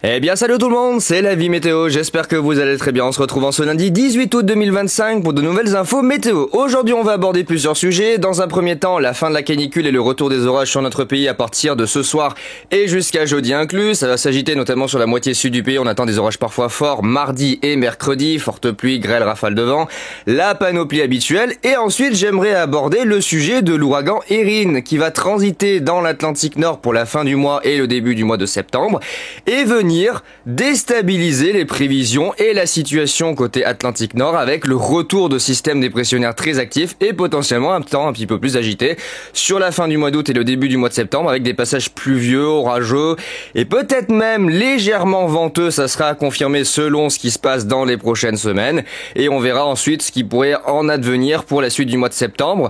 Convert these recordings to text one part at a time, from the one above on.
Eh bien salut tout le monde, c'est la vie météo, j'espère que vous allez très bien. On se retrouve en ce lundi 18 août 2025 pour de nouvelles infos météo. Aujourd'hui on va aborder plusieurs sujets. Dans un premier temps, la fin de la canicule et le retour des orages sur notre pays à partir de ce soir et jusqu'à jeudi inclus. Ça va s'agiter notamment sur la moitié sud du pays. On attend des orages parfois forts mardi et mercredi, fortes pluies, grêle, rafales de vent, la panoplie habituelle. Et ensuite j'aimerais aborder le sujet de l'ouragan Erin qui va transiter dans l'Atlantique Nord pour la fin du mois et le début du mois de septembre et venir déstabiliser les prévisions et la situation côté Atlantique Nord avec le retour de systèmes dépressionnaires très actifs et potentiellement un temps un petit peu plus agité sur la fin du mois d'août et le début du mois de septembre avec des passages pluvieux, orageux et peut-être même légèrement venteux. Ça sera à confirmer selon ce qui se passe dans les prochaines semaines et on verra ensuite ce qui pourrait en advenir pour la suite du mois de septembre.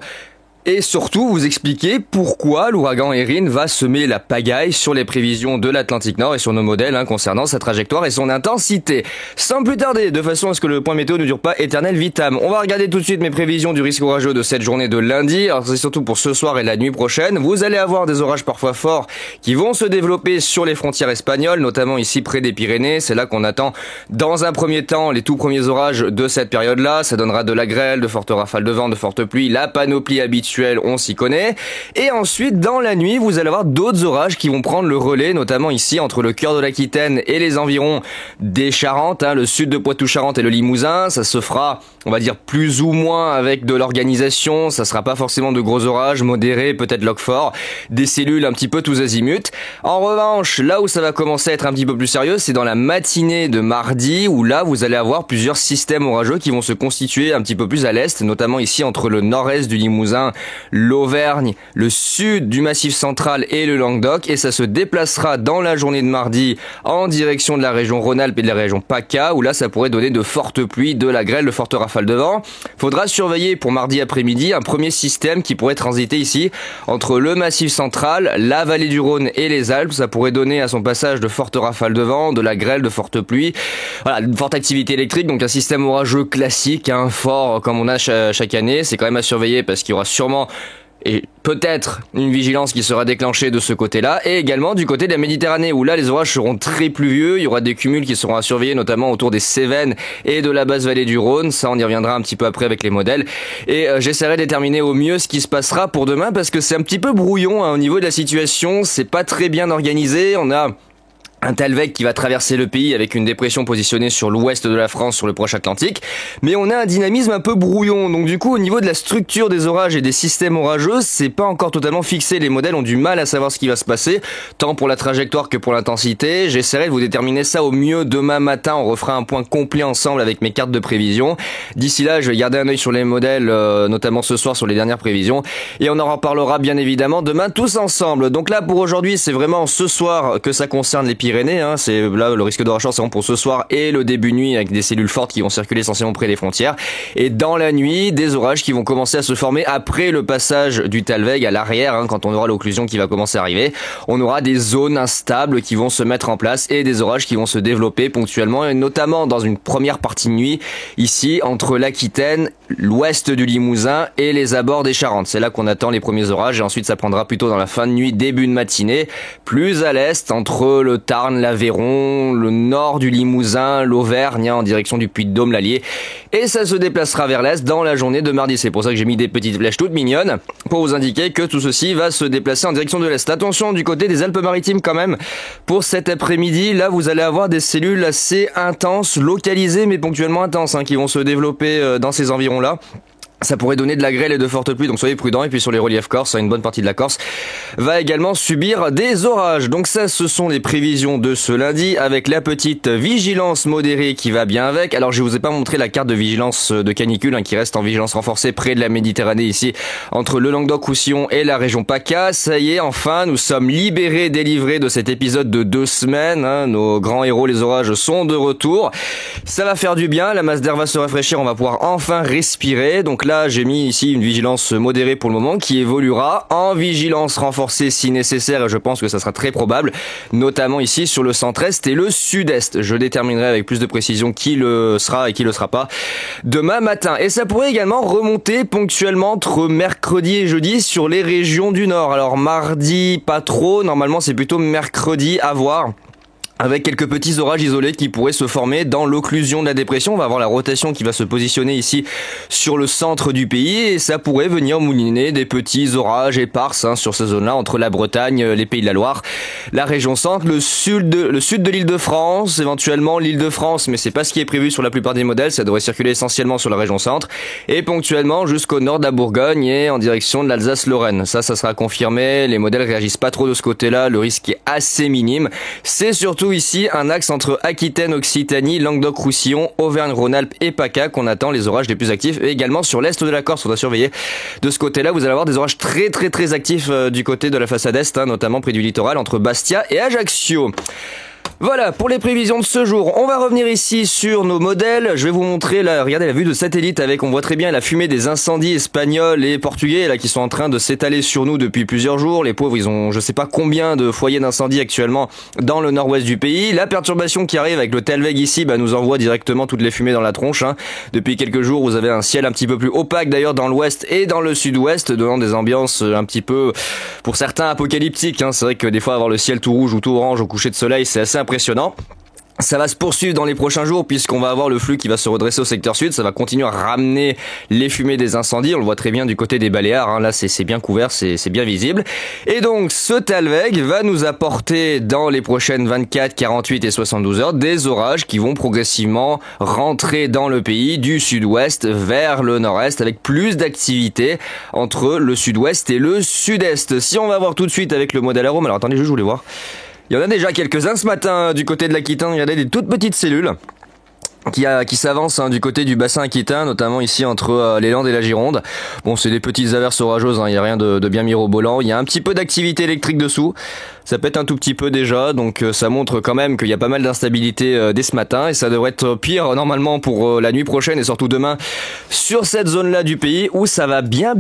Et surtout, vous expliquer pourquoi l'ouragan Erin va semer la pagaille sur les prévisions de l'Atlantique Nord et sur nos modèles concernant sa trajectoire et son intensité. Sans plus tarder, de façon à ce que le point météo ne dure pas éternel vitam, on va regarder tout de suite mes prévisions du risque orageux de cette journée de lundi. Alors c'est surtout pour ce soir et la nuit prochaine. Vous allez avoir des orages parfois forts qui vont se développer sur les frontières espagnoles, notamment ici près des Pyrénées. C'est là qu'on attend dans un premier temps les tout premiers orages de cette période-là. Ça donnera de la grêle, de fortes rafales de vent, de fortes pluies, la panoplie habituelle. On s'y connaît. Et ensuite, dans la nuit, vous allez avoir d'autres orages qui vont prendre le relais, notamment ici entre le cœur de l'Aquitaine et les environs des Charentes, le sud de Poitou-Charentes et le Limousin. Ça se fera, on va dire, plus ou moins avec de l'organisation. Ça sera pas forcément de gros orages, modérés, peut-être loc fort, des cellules un petit peu tous azimuts. En revanche, là où ça va commencer à être un petit peu plus sérieux, c'est dans la matinée de mardi, où là, vous allez avoir plusieurs systèmes orageux qui vont se constituer un petit peu plus à l'est, notamment ici entre le nord-est du Limousin, l'Auvergne, le sud du Massif central et le Languedoc, et ça se déplacera dans la journée de mardi en direction de la région Rhône-Alpes et de la région PACA, où là ça pourrait donner de fortes pluies, de la grêle, de fortes rafales de vent. Faudra surveiller pour mardi après-midi un premier système qui pourrait transiter ici entre le Massif central, la vallée du Rhône et les Alpes. Ça pourrait donner à son passage de fortes rafales de vent, de la grêle, de fortes pluies, voilà, une forte activité électrique, donc un système orageux classique, fort comme on a chaque année. C'est quand même à surveiller parce qu'il y aura sûrement et peut-être une vigilance qui sera déclenchée de ce côté-là, et également du côté de la Méditerranée, où là les orages seront très pluvieux. Il y aura des cumuls qui seront à surveiller, notamment autour des Cévennes et de la basse vallée du Rhône. Ça, on y reviendra un petit peu après avec les modèles. Et j'essaierai de déterminer au mieux ce qui se passera pour demain, parce que c'est un petit peu brouillon au niveau de la situation. C'est pas très bien organisé. On a un Talvec qui va traverser le pays avec une dépression positionnée sur l'ouest de la France, sur le proche Atlantique. Mais on a un dynamisme un peu brouillon. Donc du coup, au niveau de la structure des orages et des systèmes orageux, c'est pas encore totalement fixé. Les modèles ont du mal à savoir ce qui va se passer, tant pour la trajectoire que pour l'intensité. J'essaierai de vous déterminer ça au mieux demain matin. On refera un point complet ensemble avec mes cartes de prévision. D'ici là, je vais garder un œil sur les modèles, notamment ce soir sur les dernières prévisions. Et on en reparlera bien évidemment demain tous ensemble. Donc là, pour aujourd'hui, c'est vraiment ce soir que ça concerne les Pyrénées. C'est là le risque d'orage c'est bon pour ce soir et le début de nuit avec des cellules fortes qui vont circuler essentiellement près des frontières. Et dans la nuit, des orages qui vont commencer à se former après le passage du Talvec à l'arrière, quand on aura l'occlusion qui va commencer à arriver. On aura des zones instables qui vont se mettre en place et des orages qui vont se développer ponctuellement, et notamment dans une première partie de nuit ici entre l'Aquitaine, l'ouest du Limousin et les abords des Charentes. C'est là qu'on attend les premiers orages, et ensuite ça prendra plutôt dans la fin de nuit, début de matinée, plus à l'est entre le Tarn, l'Aveyron, le nord du Limousin, l'Auvergne, en direction du Puy-de-Dôme, l'Allier. Et ça se déplacera vers l'est dans la journée de mardi. C'est pour ça que j'ai mis des petites flèches toutes mignonnes pour vous indiquer que tout ceci va se déplacer en direction de l'est. Attention du côté des Alpes-Maritimes quand même. Pour cet après-midi, là vous allez avoir des cellules assez intenses, localisées mais ponctuellement intenses, qui vont se développer dans ces environs-là. Ça pourrait donner de la grêle et de fortes pluies, donc soyez prudents. Et puis sur les reliefs corses, une bonne partie de la Corse va également subir des orages. Donc ça, ce sont les prévisions de ce lundi, avec la petite vigilance modérée qui va bien avec. Alors je vous ai pas montré la carte de vigilance de canicule, qui reste en vigilance renforcée près de la Méditerranée ici, entre le Languedoc-Roussillon et la région PACA. Ça y est, enfin, nous sommes libérés, délivrés de cet épisode de 2 semaines. Nos grands héros, les orages, sont de retour. Ça va faire du bien, la masse d'air va se rafraîchir, on va pouvoir enfin respirer. Donc là, j'ai mis ici une vigilance modérée pour le moment qui évoluera en vigilance renforcée si nécessaire, et je pense que ça sera très probable, notamment ici sur le centre-est et le sud-est. Je déterminerai avec plus de précision qui le sera et qui le sera pas demain matin. Et ça pourrait également remonter ponctuellement entre mercredi et jeudi sur les régions du nord. Alors mardi, pas trop. Normalement, c'est plutôt mercredi à voir. avec quelques petits orages isolés qui pourraient se former dans l'occlusion de la dépression. On va avoir la rotation qui va se positionner ici sur le centre du pays et ça pourrait venir mouliner des petits orages éparses sur ces zones-là entre la Bretagne, les Pays de la Loire, la région centre, le sud de l'Île-de-France, éventuellement l'Île-de-France, mais c'est pas ce qui est prévu sur la plupart des modèles, ça devrait circuler essentiellement sur la région centre et ponctuellement jusqu'au nord de la Bourgogne et en direction de l'Alsace-Lorraine. Ça sera confirmé, les modèles réagissent pas trop de ce côté-là, le risque est assez minime. C'est surtout ici un axe entre Aquitaine, Occitanie, Languedoc-Roussillon, Auvergne-Rhône-Alpes et PACA qu'on attend les orages les plus actifs et également sur l'est de la Corse, on doit surveiller de ce côté-là, vous allez avoir des orages très actifs du côté de la façade est, notamment près du littoral entre Bastia et Ajaccio. Voilà pour les prévisions de ce jour. On va revenir ici sur nos modèles. Je vais vous montrer là, regardez la vue de satellite avec, on voit très bien la fumée des incendies espagnols et portugais là qui sont en train de s'étaler sur nous depuis plusieurs jours. Les pauvres, ils ont je sais pas combien de foyers d'incendie actuellement dans le nord-ouest du pays. La perturbation qui arrive avec le Telveg ici nous envoie directement toutes les fumées dans la tronche. Depuis quelques jours, vous avez un ciel un petit peu plus opaque d'ailleurs dans l'ouest et dans le sud-ouest, donnant des ambiances un petit peu, pour certains, apocalyptiques. C'est vrai que des fois avoir le ciel tout rouge ou tout orange au coucher de soleil, c'est assez impressionnant. Ça va se poursuivre dans les prochains jours puisqu'on va avoir le flux qui va se redresser au secteur sud. Ça va continuer à ramener les fumées des incendies. On le voit très bien du côté des Baléares. Là, c'est bien couvert, c'est bien visible. Et donc, ce Talveg va nous apporter dans les prochaines 24, 48 et 72 heures des orages qui vont progressivement rentrer dans le pays du sud-ouest vers le nord-est avec plus d'activité entre le sud-ouest et le sud-est. Si on va voir tout de suite avec le modèle arôme. Alors, attendez, je voulais voir. Il y en a déjà quelques-uns ce matin du côté de l'Aquitain. Il y a des toutes petites cellules qui s'avancent du côté du bassin aquitain, notamment ici entre les Landes et la Gironde. Bon, c'est des petites averses orageuses, il y a rien de bien mirobolant. Il y a un petit peu d'activité électrique dessous. Ça pète un tout petit peu déjà, donc ça montre quand même qu'il y a pas mal d'instabilité dès ce matin et ça devrait être pire normalement pour la nuit prochaine et surtout demain sur cette zone-là du pays où ça va bien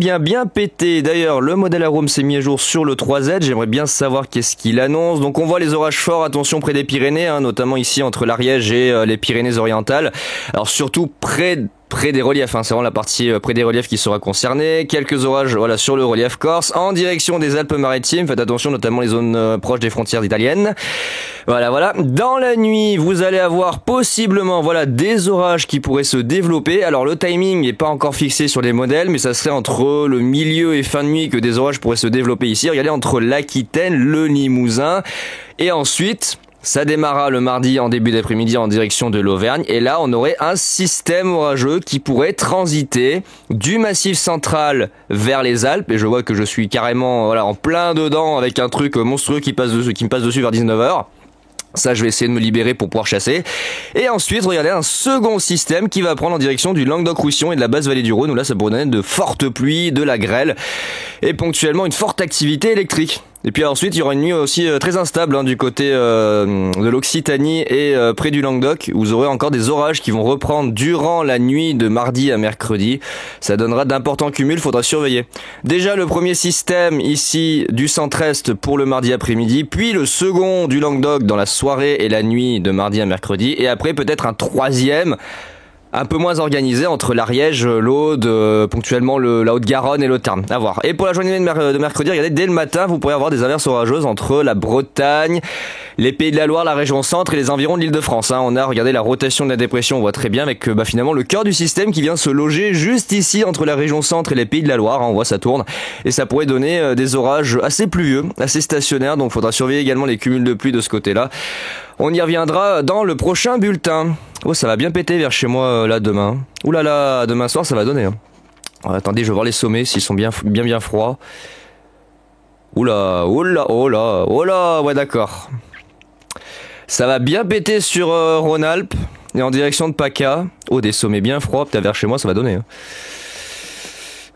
péter. D'ailleurs, le modèle arôme s'est mis à jour sur le 3Z. J'aimerais bien savoir qu'est-ce qu'il annonce. Donc on voit les orages forts, attention près des Pyrénées, notamment ici entre l'Ariège et les Pyrénées-Orientales. Alors surtout près des reliefs, c'est vraiment la partie près des reliefs qui sera concernée. Quelques orages sur le relief corse en direction des Alpes-Maritimes. Faites attention, notamment les zones proches des frontières italiennes. Voilà. Dans la nuit, vous allez avoir possiblement des orages qui pourraient se développer. Alors le timing n'est pas encore fixé sur les modèles, mais ça serait entre le milieu et fin de nuit que des orages pourraient se développer ici. Regardez, entre l'Aquitaine, le Limousin et ensuite ça démarra le mardi en début d'après-midi en direction de l'Auvergne. Et là, on aurait un système orageux qui pourrait transiter du Massif central vers les Alpes. Et je vois que je suis carrément en plein dedans avec un truc monstrueux qui me passe dessus vers 19h. Ça, je vais essayer de me libérer pour pouvoir chasser. Et ensuite, regardez, un second système qui va prendre en direction du Languedoc-Roussillon et de la basse vallée du Rhône, où là, ça pourrait donner de fortes pluies, de la grêle, et ponctuellement une forte activité électrique. Et puis ensuite, il y aura une nuit aussi très instable du côté de l'Occitanie et près du Languedoc, où vous aurez encore des orages qui vont reprendre durant la nuit de mardi à mercredi. Ça donnera d'importants cumuls, faudra surveiller. Déjà le premier système ici du centre-est pour le mardi après-midi, puis le second du Languedoc dans la soirée et la nuit de mardi à mercredi, et après peut-être un troisième un peu moins organisé entre l'Ariège, l'Aude, ponctuellement la Haute-Garonne et le Tarn. À voir. Et pour la journée de mercredi, regardez, dès le matin, vous pourrez avoir des averses orageuses entre la Bretagne, les Pays de la Loire, la région centre et les environs de l'Île-de-France. On a regardé la rotation de la dépression, on voit très bien avec finalement le cœur du système qui vient se loger juste ici entre la région centre et les Pays de la Loire. On voit ça tourne et ça pourrait donner des orages assez pluvieux, assez stationnaires. Donc il faudra surveiller également les cumuls de pluie de ce côté-là. On y reviendra dans le prochain bulletin. Oh, ça va bien péter vers chez moi là demain. Ouh là là, demain soir ça va donner. Attendez, je vais voir les sommets s'ils sont bien froids. Oula, ouais d'accord. Ça va bien péter sur Rhône-Alpes et en direction de PACA. Oh, des sommets bien froids, peut-être vers chez moi ça va donner.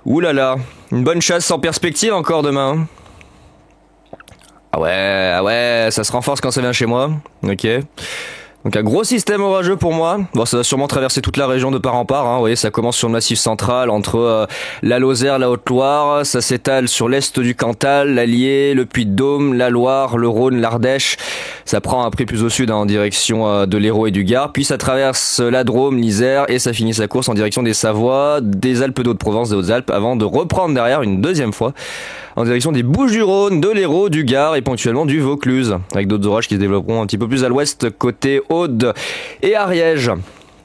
Ouh là là, une bonne chasse sans perspective encore demain. Ah ouais, ça se renforce quand ça vient chez moi. Ok. Donc un gros système orageux pour moi. Bon, ça va sûrement traverser toute la région de part en part. Vous voyez, ça commence sur le Massif central, entre la Lozère, la Haute-Loire. Ça s'étale sur l'est du Cantal, l'Allier, le Puy-de-Dôme, la Loire, le Rhône, l'Ardèche. Ça prend après plus au sud en direction de l'Hérault et du Gard. Puis ça traverse la Drôme, l'Isère et ça finit sa course en direction des Savoies, des Alpes d'Haute-Provence, des Hautes-Alpes, avant de reprendre derrière une deuxième fois en direction des Bouches-du-Rhône, de l'Hérault, du Gard et ponctuellement du Vaucluse, avec d'autres orages qui se développeront un petit peu plus à l'ouest, côté Aude et Ariège.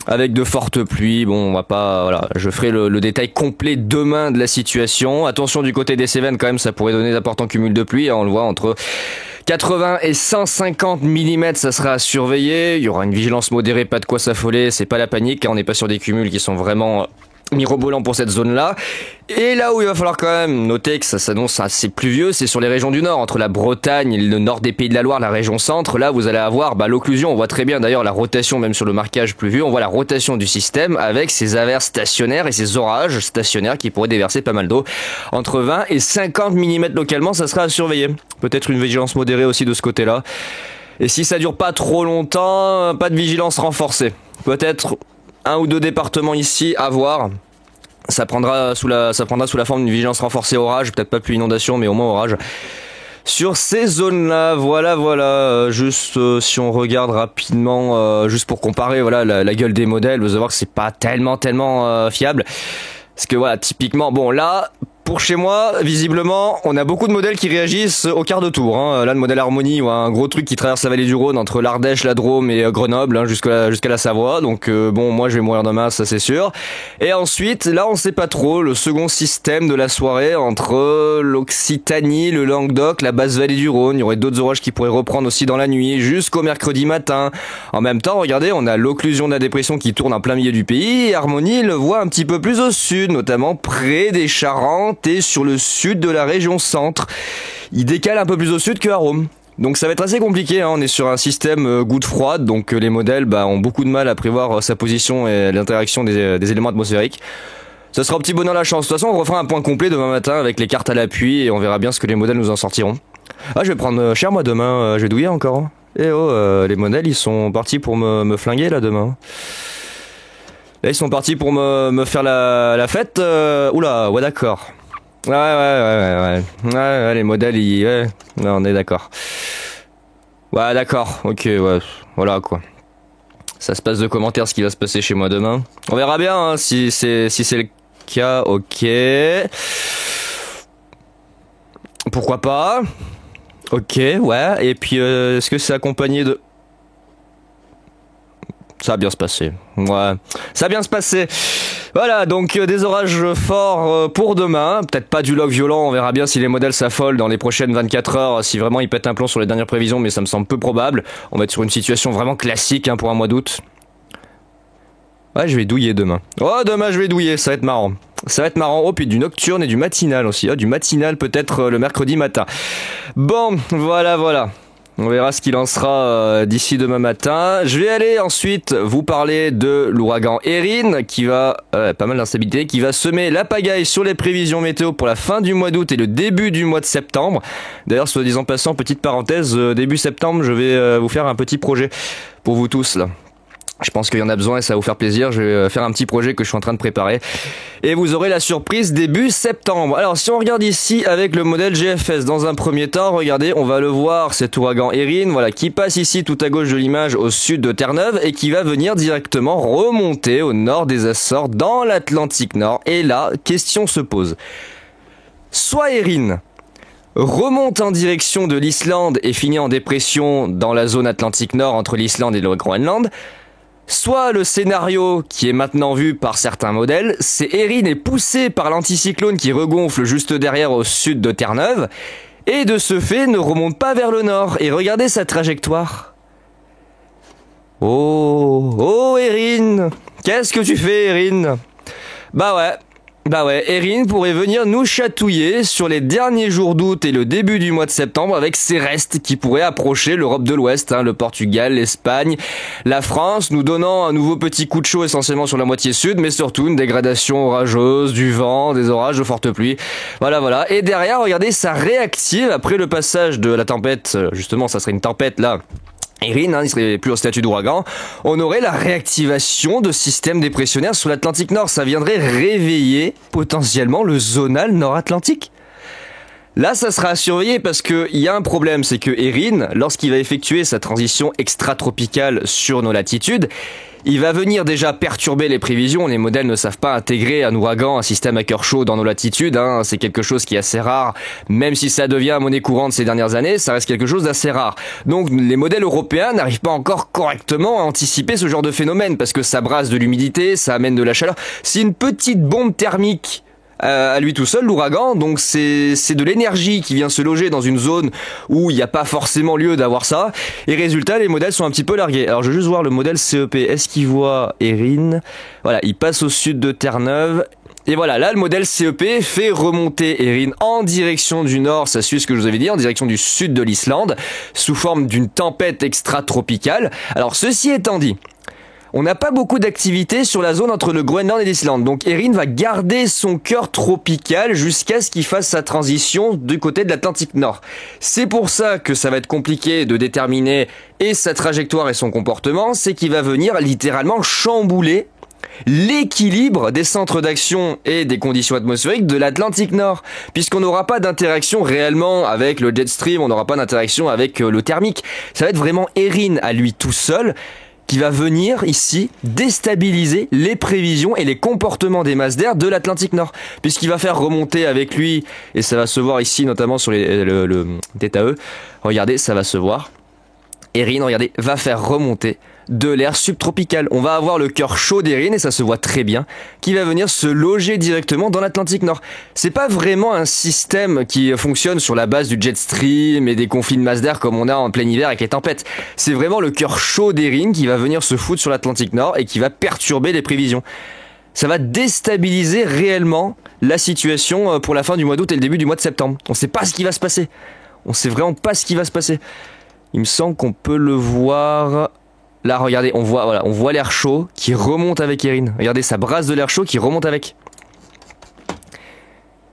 Avec de fortes pluies, bon, on va pas, voilà, je ferai le détail complet demain de la situation. Attention du côté des Cévennes quand même, ça pourrait donner d'importants cumuls de pluie, on le voit entre 80 et 150 mm, ça sera à surveiller. Il y aura une vigilance modérée, pas de quoi s'affoler, c'est pas la panique, car on n'est pas sur des cumuls qui sont vraiment mirobolant pour cette zone-là. Et là où il va falloir quand même noter que ça s'annonce assez pluvieux, c'est sur les régions du nord, entre la Bretagne et le nord des Pays de la Loire, la région centre. Là, vous allez avoir l'occlusion. On voit très bien d'ailleurs la rotation, même sur le marquage pluvieux, on voit la rotation du système avec ces averses stationnaires et ces orages stationnaires qui pourraient déverser pas mal d'eau. Entre 20 et 50 mm localement, ça sera à surveiller. Peut-être une vigilance modérée aussi de ce côté-là. Et si ça dure pas trop longtemps, pas de vigilance renforcée. Peut-être un ou deux départements ici à voir. Ça prendra sous la forme d'une vigilance renforcée orage, peut-être pas plus inondation, mais au moins orage. Sur ces zones-là, voilà, juste si on regarde rapidement, juste pour comparer, voilà, la gueule des modèles, vous allez voir que c'est pas tellement fiable. Parce que voilà, typiquement, bon là, pour chez moi, visiblement, on a beaucoup de modèles qui réagissent au quart de tour. Là, le modèle Harmonie, ou un gros truc qui traverse la vallée du Rhône entre l'Ardèche, la Drôme et Grenoble, jusqu'à la Savoie. Donc bon, moi je vais mourir de masse, ça c'est sûr. Et ensuite, là on sait pas trop, le second système de la soirée entre l'Occitanie, le Languedoc, la basse vallée du Rhône. Il y aurait d'autres orages qui pourraient reprendre aussi dans la nuit, jusqu'au mercredi matin. En même temps, regardez, on a l'occlusion de la dépression qui tourne en plein milieu du pays. Et Harmonie le voit un petit peu plus au sud, notamment près des Charentes et sur le sud de la région centre. Il décale un peu plus au sud que à Rome. Donc ça va être assez compliqué, on est sur un système goutte froide, donc les modèles ont beaucoup de mal à prévoir sa position et l'interaction des éléments atmosphériques. Ça sera au petit bonheur la chance. De toute façon, on refera un point complet demain matin avec les cartes à l'appui et on verra bien ce que les modèles nous en sortiront. Ah, je vais prendre cher moi demain, je vais douiller encore. Eh oh, les modèles ils sont partis pour me flinguer là demain. Là ils sont partis pour me faire la fête. Oula, ouais d'accord. Ouais, les modèles, ouais, on est d'accord. Ouais, d'accord, ok, ouais, voilà quoi. Ça se passe de commentaires ce qui va se passer chez moi demain. On verra bien si c'est le cas, ok. Pourquoi pas. Ok, ouais, et puis est-ce que c'est accompagné de... Ça va bien se passer. Ouais, ça va bien se passer. Voilà, donc des orages forts pour demain. Peut-être pas du log violent, on verra bien si les modèles s'affolent dans les prochaines 24 heures, si vraiment ils pètent un plomb sur les dernières prévisions, mais ça me semble peu probable. On va être sur une situation vraiment classique pour un mois d'août. Ouais, je vais douiller demain. Oh, demain je vais douiller, ça va être marrant. Ça va être marrant. Oh, puis du nocturne et du matinal aussi. Oh, du matinal peut-être le mercredi matin. Bon, voilà. On verra ce qu'il en sera d'ici demain matin. Je vais aller ensuite vous parler de l'ouragan Erin qui va, pas mal d'instabilité, qui va semer la pagaille sur les prévisions météo pour la fin du mois d'août et le début du mois de septembre. D'ailleurs, soit disant passant, petite parenthèse, début septembre, je vais vous faire un petit projet pour vous tous là. Je pense qu'il y en a besoin et ça va vous faire plaisir. Je vais faire un petit projet que je suis en train de préparer. Et vous aurez la surprise début septembre. Alors si on regarde ici avec le modèle GFS, dans un premier temps, regardez, on va le voir, cet ouragan Erin, voilà, qui passe ici tout à gauche de l'image au sud de Terre-Neuve et qui va venir directement remonter au nord des Açores dans l'Atlantique Nord. Et là, question se pose. Soit Erin remonte en direction de l'Islande et finit en dépression dans la zone Atlantique Nord entre l'Islande et le Groenland, soit le scénario qui est maintenant vu par certains modèles, c'est Erin est poussé par l'anticyclone qui regonfle juste derrière au sud de Terre-Neuve, et de ce fait ne remonte pas vers le nord. Et regardez sa trajectoire. Oh Erin, qu'est-ce que tu fais Erin? Bah ouais, Erin pourrait venir nous chatouiller sur les derniers jours d'août et le début du mois de septembre avec ses restes qui pourraient approcher l'Europe de l'Ouest, le Portugal, l'Espagne, la France, nous donnant un nouveau petit coup de chaud essentiellement sur la moitié sud, mais surtout une dégradation orageuse, du vent, des orages, de fortes pluies. Voilà. Et derrière, regardez, ça réactive après le passage de la tempête, justement, ça serait une tempête là. Erin, il serait plus au statut d'ouragan, on aurait la réactivation de systèmes dépressionnaires sur l'Atlantique Nord. Ça viendrait réveiller potentiellement le zonal nord-atlantique. Là, ça sera à surveiller parce qu'il y a un problème, c'est que Erin, lorsqu'il va effectuer sa transition extratropicale sur nos latitudes, Il va venir déjà perturber les prévisions. Les modèles ne savent pas intégrer un ouragan, un système à cœur chaud dans nos latitudes. C'est quelque chose qui est assez rare. Même si ça devient monnaie courante ces dernières années, ça reste quelque chose d'assez rare. Donc les modèles européens n'arrivent pas encore correctement à anticiper ce genre de phénomène parce que ça brasse de l'humidité, ça amène de la chaleur. C'est une petite bombe thermique à lui tout seul, l'ouragan. Donc c'est de l'énergie qui vient se loger dans une zone où il n'y a pas forcément lieu d'avoir ça. Et résultat, les modèles sont un petit peu largués. Alors je vais juste voir le modèle CEP. Est-ce qu'il voit Erin? Voilà, il passe au sud de Terre-Neuve. Et voilà, là le modèle CEP fait remonter Erin en direction du nord, ça suit ce que je vous avais dit, en direction du sud de l'Islande, sous forme d'une tempête extra-tropicale. Alors ceci étant dit, on n'a pas beaucoup d'activité sur la zone entre le Groenland et l'Islande. Donc Erin va garder son cœur tropical jusqu'à ce qu'il fasse sa transition du côté de l'Atlantique Nord. C'est pour ça que ça va être compliqué de déterminer et sa trajectoire et son comportement. C'est qu'il va venir littéralement chambouler l'équilibre des centres d'action et des conditions atmosphériques de l'Atlantique Nord, puisqu'on n'aura pas d'interaction réellement avec le jet stream, on n'aura pas d'interaction avec le thermique. Ça va être vraiment Erin à lui tout seul qui va venir ici déstabiliser les prévisions et les comportements des masses d'air de l'Atlantique Nord, puisqu'il va faire remonter avec lui, et ça va se voir ici notamment sur le θE, regardez, ça va se voir, Erin, regardez, va faire remonter de l'air subtropical. On va avoir le cœur chaud d'Erin, et ça se voit très bien, qui va venir se loger directement dans l'Atlantique Nord. C'est pas vraiment un système qui fonctionne sur la base du jet stream et des conflits de masse d'air comme on a en plein hiver avec les tempêtes. C'est vraiment le cœur chaud d'Erin qui va venir se foutre sur l'Atlantique Nord et qui va perturber les prévisions. Ça va déstabiliser réellement la situation pour la fin du mois d'août et le début du mois de septembre. On sait pas ce qui va se passer. On sait vraiment pas ce qui va se passer. Il me semble qu'on peut le voir. Là, regardez, on voit l'air chaud qui remonte avec Erin. Regardez, ça brasse de l'air chaud qui remonte avec.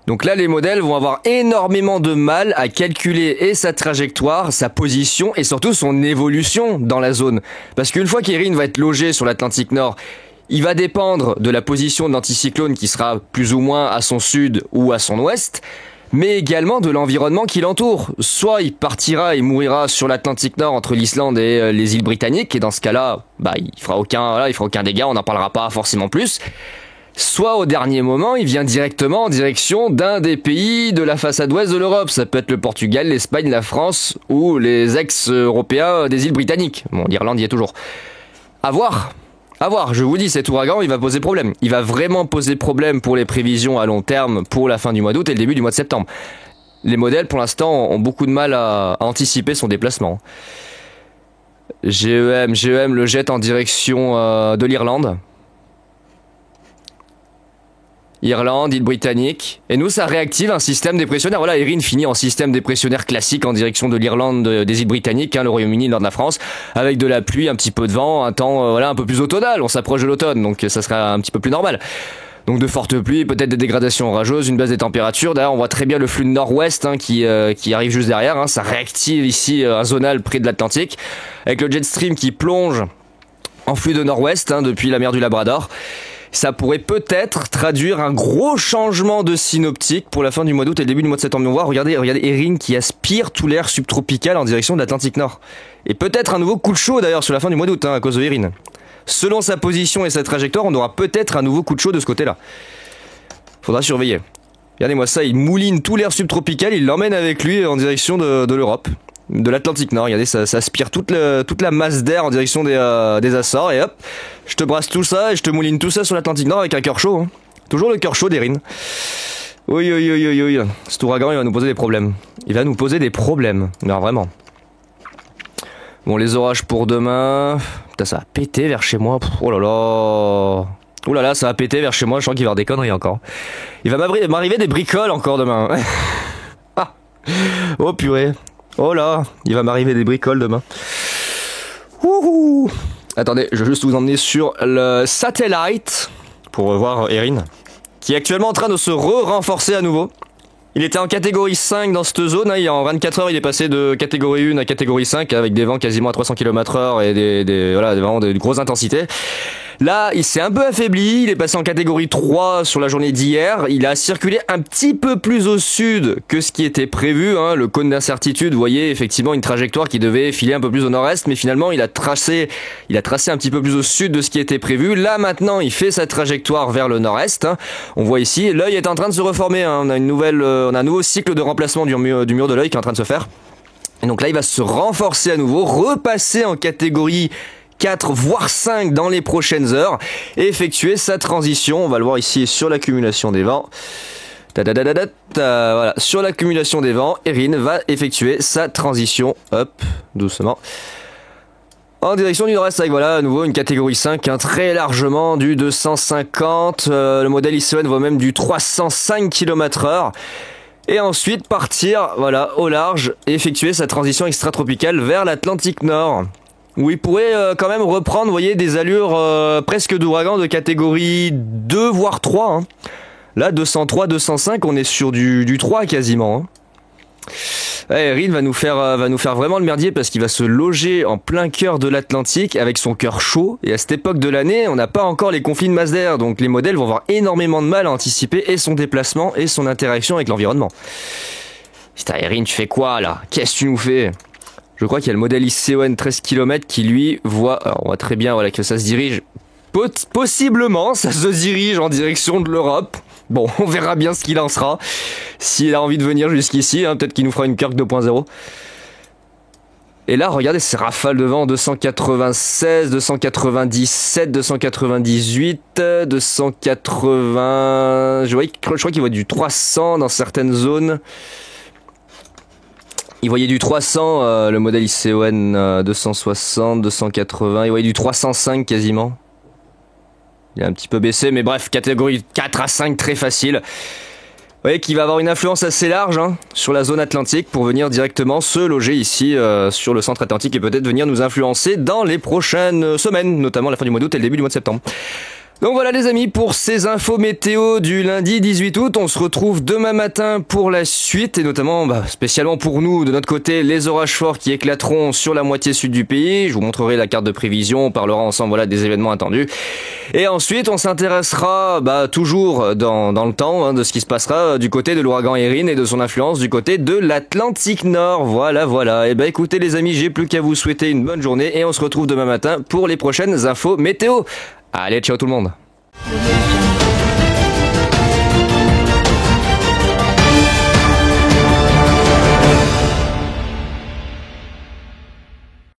Donc là, les modèles vont avoir énormément de mal à calculer et sa trajectoire, sa position et surtout son évolution dans la zone. Parce qu'une fois qu'Erin va être logé sur l'Atlantique Nord, il va dépendre de la position de l'anticyclone qui sera plus ou moins à son sud ou à son ouest, mais également de l'environnement qui l'entoure. Soit il partira et mourira sur l'Atlantique Nord entre l'Islande et les îles britanniques, et dans ce cas-là, il fera aucun dégât, on n'en parlera pas forcément plus. Soit au dernier moment, il vient directement en direction d'un des pays de la façade ouest de l'Europe. Ça peut être le Portugal, l'Espagne, la France ou les ex-européens des îles britanniques. Bon, l'Irlande y est toujours. À voir, je vous dis, cet ouragan, il va poser problème. Il va vraiment poser problème pour les prévisions à long terme pour la fin du mois d'août et le début du mois de septembre. Les modèles, pour l'instant, ont beaucoup de mal à anticiper son déplacement. GEM le jette en direction de l'Irlande. Irlande, île britannique. Et nous, ça réactive un système dépressionnaire. Voilà, Erin finit en système dépressionnaire classique en direction de l'Irlande, des îles britanniques, le Royaume-Uni, le nord de la France, avec de la pluie, un petit peu de vent, un temps un peu plus automnal. On s'approche de l'automne, donc ça sera un petit peu plus normal. Donc de fortes pluies, peut-être des dégradations orageuses, une baisse des températures. D'ailleurs, on voit très bien le flux de nord-ouest qui arrive juste derrière. Ça réactive ici un zonal près de l'Atlantique, avec le jet stream qui plonge en flux de nord-ouest depuis la mer du Labrador. Ça pourrait peut-être traduire un gros changement de synoptique pour la fin du mois d'août et le début du mois de septembre. On voit, regardez Erin qui aspire tout l'air subtropical en direction de l'Atlantique Nord. Et peut-être un nouveau coup de chaud d'ailleurs sur la fin du mois d'août à cause de Erin. Selon sa position et sa trajectoire, on aura peut-être un nouveau coup de chaud de ce côté-là. Faudra surveiller. Regardez-moi ça, il mouline tout l'air subtropical, il l'emmène avec lui en direction de l'Europe, de l'Atlantique Nord. Regardez, ça aspire toute la masse d'air en direction des Açores et hop, je te brasse tout ça et je te mouline tout ça sur l'Atlantique Nord avec un cœur chaud. Toujours le cœur chaud d'Erin. Oui. Cet ouragan, il va nous poser des problèmes. Mais alors, vraiment. Bon, les orages pour demain. Putain, ça va péter vers chez moi. Oh là là. Ouh là là, ça va péter vers chez moi. Je sens qu'il va y avoir des conneries encore. Il va m'arriver des bricoles encore demain. Ah. Oh purée. Oh là, il va m'arriver des bricoles demain. Wouhou. Attendez, je vais juste vous emmener sur le satellite pour voir Erin, qui est actuellement en train de se renforcer à nouveau. Il était en catégorie 5 dans cette zone, hein. En 24 heures il est passé de catégorie 1 à catégorie 5 avec des vents quasiment à 300 km/h et vraiment de grosses intensités. Là, il s'est un peu affaibli, il est passé en catégorie 3 sur la journée d'hier, il a circulé un petit peu plus au sud que ce qui était prévu, hein. Le cône d'incertitude, vous voyez effectivement une trajectoire qui devait filer un peu plus au nord-est, mais finalement il a tracé un petit peu plus au sud de ce qui était prévu. Là maintenant, il fait sa trajectoire vers le nord-est, hein. On voit ici, l'œil est en train de se reformer, hein. On a un nouveau cycle de remplacement du mur de l'œil qui est en train de se faire. Et donc là, il va se renforcer à nouveau, repasser en catégorie 4 voire 5 dans les prochaines heures et effectuer sa transition. On va le voir ici sur l'accumulation des vents. Voilà, sur l'accumulation des vents, Erin va effectuer sa transition, hop, doucement, en direction du nord-est avec, voilà, à nouveau une catégorie 5, hein, très largement du 250, le modèle ICON voit même du 305 km/h. Et ensuite partir, voilà, au large et effectuer sa transition extratropicale vers l'Atlantique Nord, où il pourrait quand même reprendre, vous voyez, des allures presque d'ouragan de catégorie 2 voire 3. Hein. Là, 203, 205, on est sur du 3 quasiment. Hein. Erin va nous faire vraiment le merdier parce qu'il va se loger en plein cœur de l'Atlantique avec son cœur chaud. Et à cette époque de l'année, on n'a pas encore les conflits de masse d'air, donc les modèles vont avoir énormément de mal à anticiper et son déplacement et son interaction avec l'environnement. Putain, Erin, tu fais quoi là? Qu'est-ce que tu nous fais? Je crois qu'il y a le modèle ICON 13 km qui lui voit, alors on voit très bien, voilà, que ça se dirige, possiblement ça se dirige en direction de l'Europe. Bon, on verra bien ce qu'il en sera. S'il a envie de venir jusqu'ici, hein, peut-être qu'il nous fera une Kirk 2.0. Et là, regardez ces rafales de vent, 296, 297, 298, 280... Je crois qu'il voit du 300 dans certaines zones. Il voyait du 300, le modèle ICON 260, 280, il voyait du 305 quasiment. Il a un petit peu baissé, mais bref, catégorie 4 à 5, très facile. Vous voyez qu'il va avoir une influence assez large, hein, sur la zone atlantique pour venir directement se loger ici sur le centre atlantique et peut-être venir nous influencer dans les prochaines semaines, notamment la fin du mois d'août et le début du mois de septembre. Donc voilà les amis, pour ces infos météo du lundi 18 août, on se retrouve demain matin pour la suite et notamment spécialement pour nous de notre côté les orages forts qui éclateront sur la moitié sud du pays. Je vous montrerai la carte de prévision, on parlera ensemble, voilà, des événements attendus. Et ensuite on s'intéressera toujours dans le temps, hein, de ce qui se passera du côté de l'ouragan Erin et de son influence du côté de l'Atlantique Nord. Voilà. Et écoutez les amis, j'ai plus qu'à vous souhaiter une bonne journée et on se retrouve demain matin pour les prochaines infos météo. Allez, ciao tout le monde.